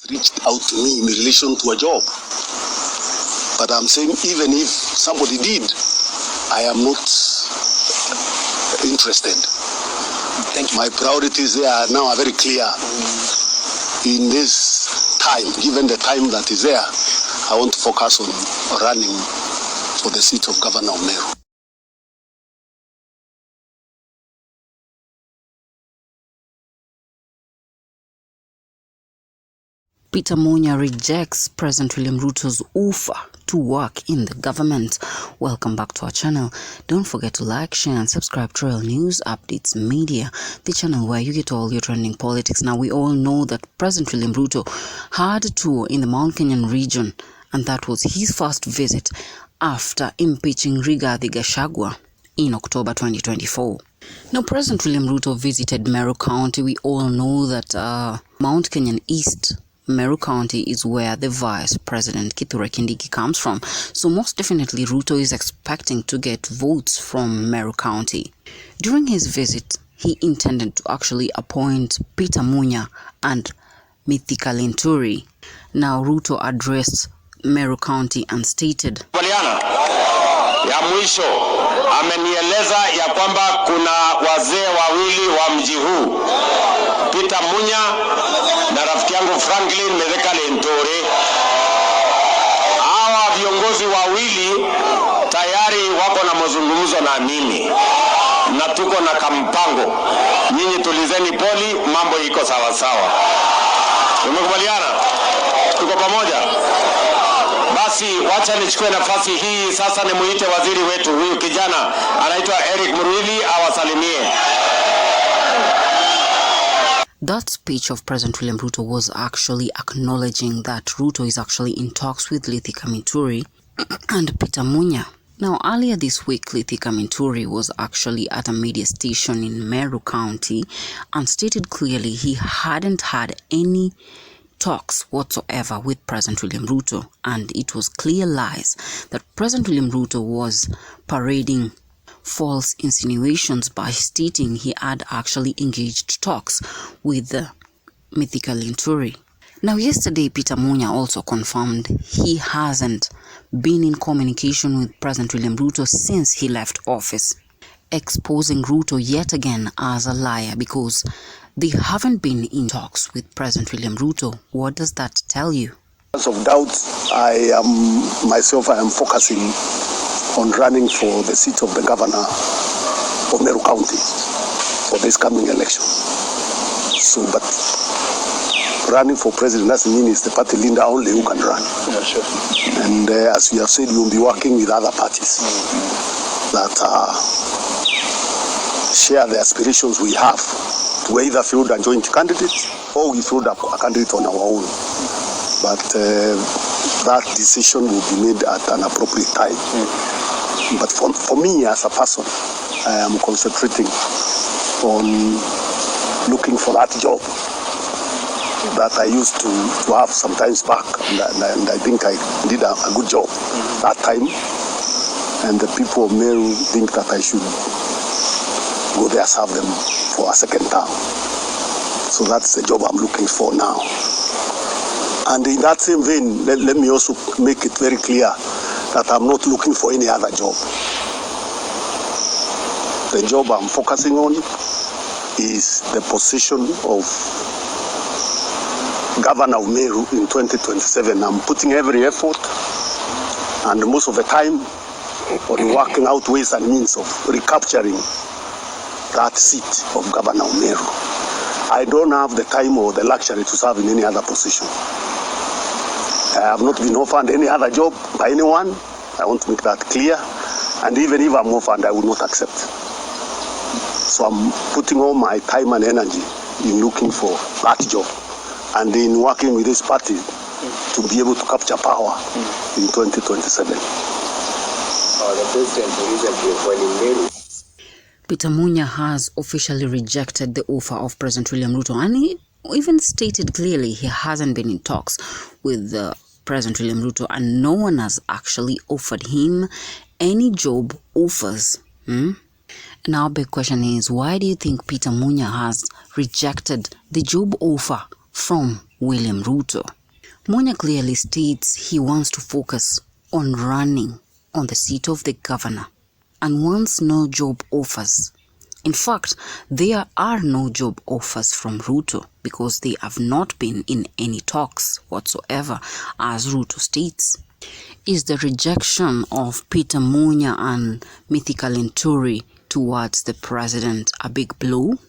reached out to me in relation to a job. But I'm saying even if somebody did, I am not interested. Thank you. My priorities are now very clear. In this time, given the time that is there, I want to focus on running for the seat of Governor of Meru. Peter Munya rejects President William Ruto's offer to work in the government. Welcome back to our channel. Don't forget to like, share and subscribe to Royal News Updates Media, the channel where you get all your trending politics. Now, we all know that President William Ruto had a tour in the Mount Kenyan region, and that was his first visit after impeaching Rigathi Gachagua in October 2024. Now, President William Ruto visited Meru County. We all know that Mount Kenyan East Meru County is where the Vice President Kithure Kindiki comes from. So most definitely Ruto is expecting to get votes from Meru County. During his visit, he intended to actually appoint Peter Munya and Mithika Linturi. Now Ruto addressed Meru County and stated, ya mwisho amenieleza ya kwamba kuna wazee wawili wa mji huu, Peter Munya na rafiki yangu Franklin Mithika Linturi. Hawa viongozi wawili tayari wako na mazungumzo na mimi na tuko na kampango. Nyinyi tulizeni poli, mambo iko sawa sawa. Tumekubaliana? Tuko pamoja? Basi wacha nichukue nafasi hii sasa nimuite waziri wetu huyu kijana anaitwa Eric Murili awasalimie. That speech of President William Ruto was actually acknowledging that Ruto is actually in talks with Mithika Linturi and Peter Munya. Now, earlier this week, Mithika Linturi was actually at a media station in Meru County and stated clearly he hadn't had any talks whatsoever with President William Ruto, and it was clear lies that President William Ruto was parading false insinuations by stating he had actually engaged talks with Mithika Linturi. Now, yesterday, Peter Munya also confirmed he hasn't been in communication with President William Ruto since he left office, exposing Ruto yet again as a liar because they haven't been in talks with President William Ruto. What does that tell you? Because of doubts, I am focusing on running for the seat of the governor of Meru County for this coming election. So, but running for president doesn't mean it's the party leader only who can run. Yeah, sure. And as we have said, we will be working with other parties that share the aspirations we have to either field a joint candidate or we field a candidate on our own. But that decision will be made at an appropriate time. But for me as a person, I am concentrating on looking for that job that I used to have sometimes back, and I think I did a good job that time, and the people of Meru think that I should go there, serve them for a second term. So that's the job I'm looking for now. And in that same vein, let me also make it very clear that I'm not looking for any other job. The job I'm focusing on is the position of Governor of Meru in 2027. I'm putting every effort and most of the time on working out ways and means of recapturing that seat of Governor of Meru. I don't have the time or the luxury to serve in any other position. I have not been offered any other job by anyone. I want to make that clear. And even if I'm offered, I will not accept. So I'm putting all my time and energy in looking for that job and in working with this party to be able to capture power in 2027. The president recently appointed Meru. Peter Munya has officially rejected the offer of President William Ruto, and he even stated clearly he hasn't been in talks with President William Ruto, and no one has actually offered him any job offers. Now, big question is, why do you think Peter Munya has rejected the job offer from William Ruto. Munya clearly states he wants to focus on running on the seat of the governor and wants no job offers. In fact, there are no job offers from Ruto because they have not been in any talks whatsoever, as Ruto states. Is the rejection of Peter Munya and Mythical Linturi towards the president a big blow?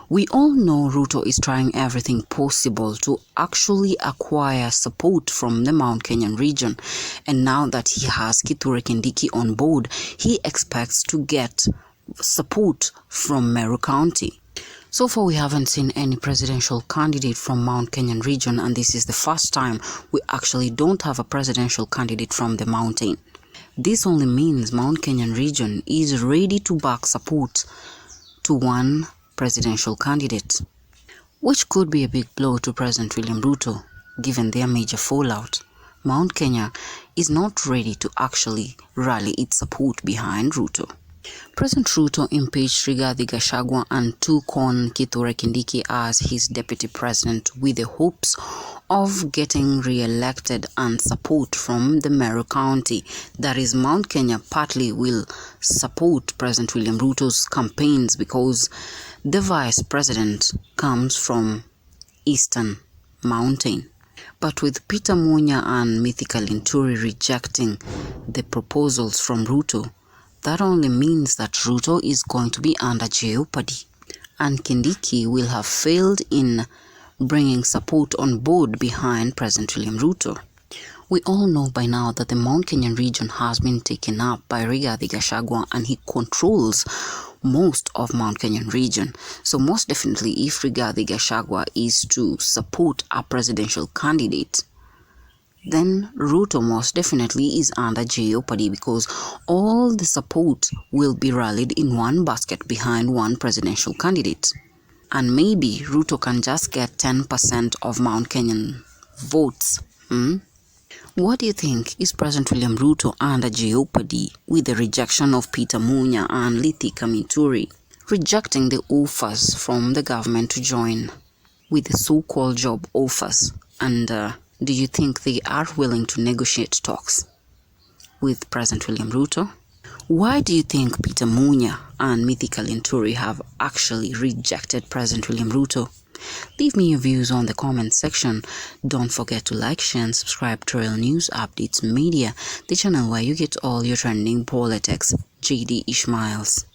We all know Ruto is trying everything possible to actually acquire support from the Mount Kenyan region, and now that he has Kithure Kindiki on board, he expects to get support from Meru County. So far, we haven't seen any presidential candidate from Mount Kenyan region, and this is the first time we actually don't have a presidential candidate from the mountain. This only means Mount Kenyan region is ready to back support to one presidential candidate, which could be a big blow to President William Ruto, given their major fallout. Mount Kenya is not ready to actually rally its support behind Ruto. President Ruto impeached Rigathi Gachagua and took on Kithure Kindiki as his deputy president with the hopes of getting re-elected and support from the Meru County. That is, Mount Kenya partly will support President William Ruto's campaigns because the vice president comes from Eastern Mountain. But with Peter Munya and Mythical Linturi rejecting the proposals from Ruto, that only means that Ruto is going to be under jeopardy, and Kindiki will have failed in bringing support on board behind President William Ruto. We all know by now that the Mount Kenyan region has been taken up by Rigathi Gachagua, and he controls most of Mount Kenyan region. So most definitely, if Rigathi Gachagua is to support a presidential candidate, then Ruto most definitely is under jeopardy because all the support will be rallied in one basket behind one presidential candidate. And maybe Ruto can just get 10% of Mount Kenyan votes. What do you think? Is President William Ruto under jeopardy with the rejection of Peter Munya and Mythical Linturi, rejecting the offers from the government to join with the so-called job offers? And do you think they are willing to negotiate talks with President William Ruto? Why do you think Peter Munya and Mythical Linturi have actually rejected President William Ruto? Leave me your views on the comment section. Don't forget to like, share and subscribe to Real News Updates Media, the channel where you get all your trending politics. JD Ishmaels.